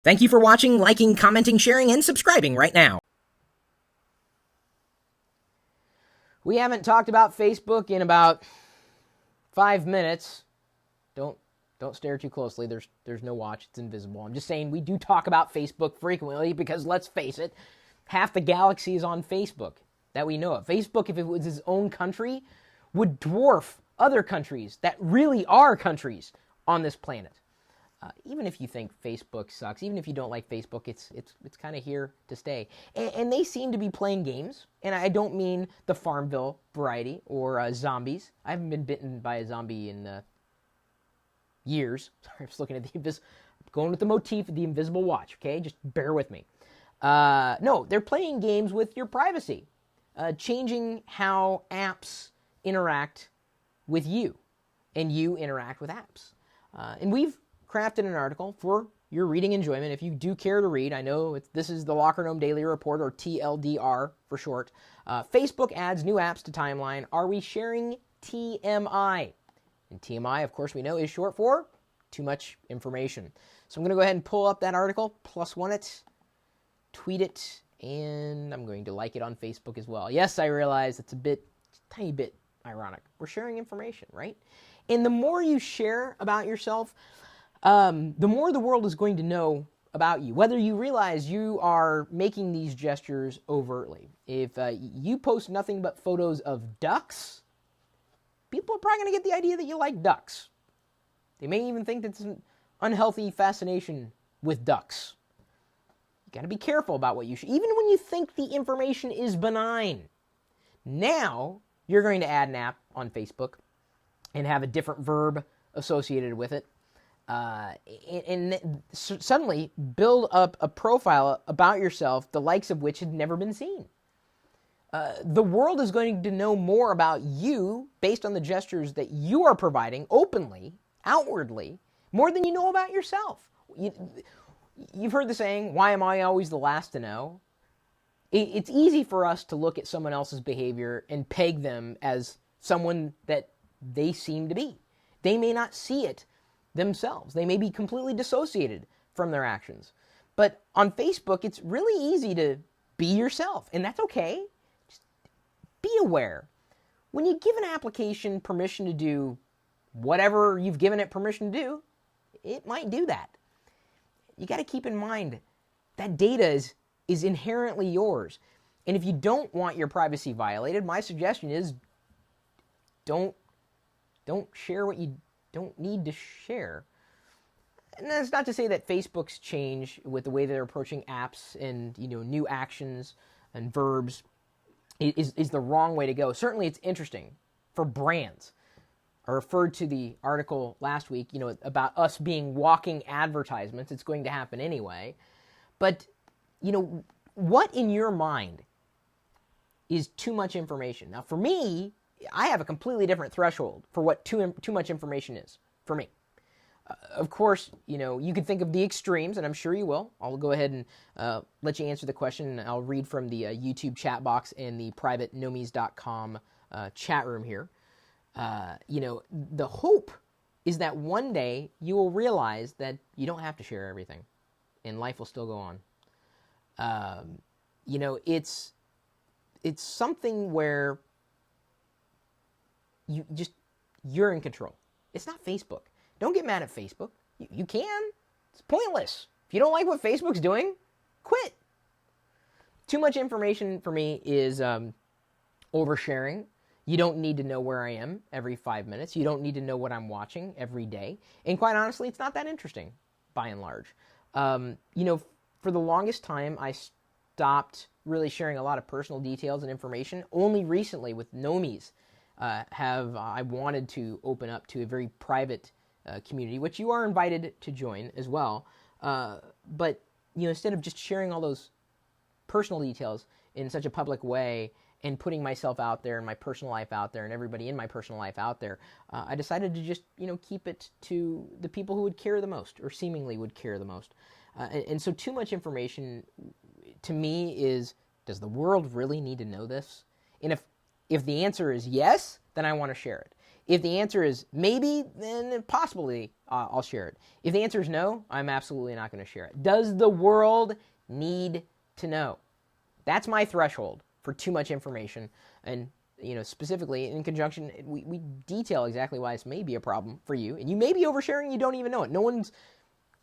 Thank you for watching, liking, commenting, sharing, and subscribing right now. We haven't talked about Facebook in about 5 minutes. Don't stare too closely. There's no watch. It's invisible. I'm just saying we do talk about Facebook frequently because, let's face it, half the galaxy is on Facebook that we know of. Facebook, if it was its own country, would dwarf other countries that really are countries on this planet. Even if you think Facebook sucks, even if you don't like Facebook, it's kind of here to stay. And they seem to be playing games. And I don't mean the Farmville variety or zombies. I haven't been bitten by a zombie in years. Sorry, I was looking at going with the motif of the invisible watch, okay? Just bear with me. No, they're playing games with your privacy, changing how apps interact with you, and you interact with apps. And we've crafted an article for your reading enjoyment. If you do care to read, I know this is the Locker Room Daily Report, or TLDR for short. Facebook adds new apps to timeline. Are we sharing TMI? And TMI, of course, we know is short for too much information. So I'm going to go ahead and pull up that article, +1 it, tweet it, and I'm going to like it on Facebook as well. Yes, I realize it's a tiny bit ironic. We're sharing information, right? And the more you share about yourself, the more the world is going to know about you, whether you realize you are making these gestures overtly. If you post nothing but photos of ducks, people are probably going to get the idea that you like ducks. They may even think that's an unhealthy fascination with ducks. You got to be careful about what you share, even when you think the information is benign. Now, you're going to add an app on Facebook and have a different verb associated with it. And suddenly build up a profile about yourself, the likes of which had never been seen. The world is going to know more about you based on the gestures that you are providing openly, outwardly, more than you know about yourself. You've heard the saying, why am I always the last to know? It's easy for us to look at someone else's behavior and peg them as someone that they seem to be. They may not see it themselves. They may be completely dissociated from their actions. But on Facebook, it's really easy to be yourself, and that's okay. Just be aware. When you give an application permission to do whatever you've given it permission to do, it might do that. You got to keep in mind that data is inherently yours. And if you don't want your privacy violated, my suggestion is don't share what you don't need to share. And that's not to say that Facebook's change with the way they're approaching apps and new actions and verbs is the wrong way to go. Certainly it's interesting for brands. I referred to the article last week, about us being walking advertisements. It's going to happen anyway. But, what in your mind is too much information? Now, for me, I have a completely different threshold for what too much information is for me. Of course, you could think of the extremes, and I'm sure you will. I'll go ahead and let you answer the question, and I'll read from the YouTube chat box and the private nomies.com chat room here. The hope is that one day you will realize that you don't have to share everything, and life will still go on. It's something where you're in control. It's not Facebook. Don't get mad at Facebook. You can. It's pointless. If you don't like what Facebook's doing, quit. Too much information for me is oversharing. You don't need to know where I am every 5 minutes. You don't need to know what I'm watching every day. And quite honestly, it's not that interesting, by and large. For the longest time, I stopped really sharing a lot of personal details and information. Only recently, with Nomies, I wanted to open up to a very private community, which you are invited to join as well. But instead of just sharing all those personal details in such a public way and putting myself out there and my personal life out there and everybody in my personal life out there, I decided to just keep it to the people who would care the most, or seemingly would care the most. And so too much information to me is, does the world really need to know this? And if the answer is yes, then I want to share it. If the answer is maybe, then possibly I'll share it. If the answer is no, I'm absolutely not going to share it. Does the world need to know? That's my threshold for too much information. And, specifically in conjunction, we detail exactly why this may be a problem for you. And you may be oversharing and you don't even know it. No one's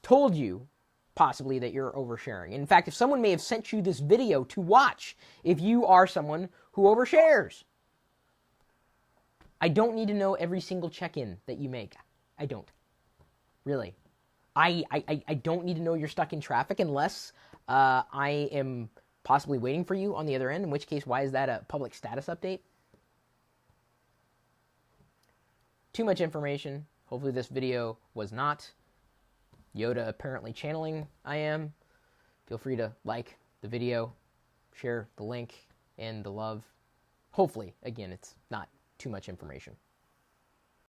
told you possibly that you're oversharing. In fact, if someone may have sent you this video to watch, if you are someone who overshares, I don't need to know every single check-in that you make. I don't. Really. I don't need to know you're stuck in traffic unless I am possibly waiting for you on the other end, in which case, why is that a public status update? Too much information. Hopefully this video was not. Yoda apparently channeling I am. Feel free to like the video, share the link and the love. Hopefully, again, it's not too much information.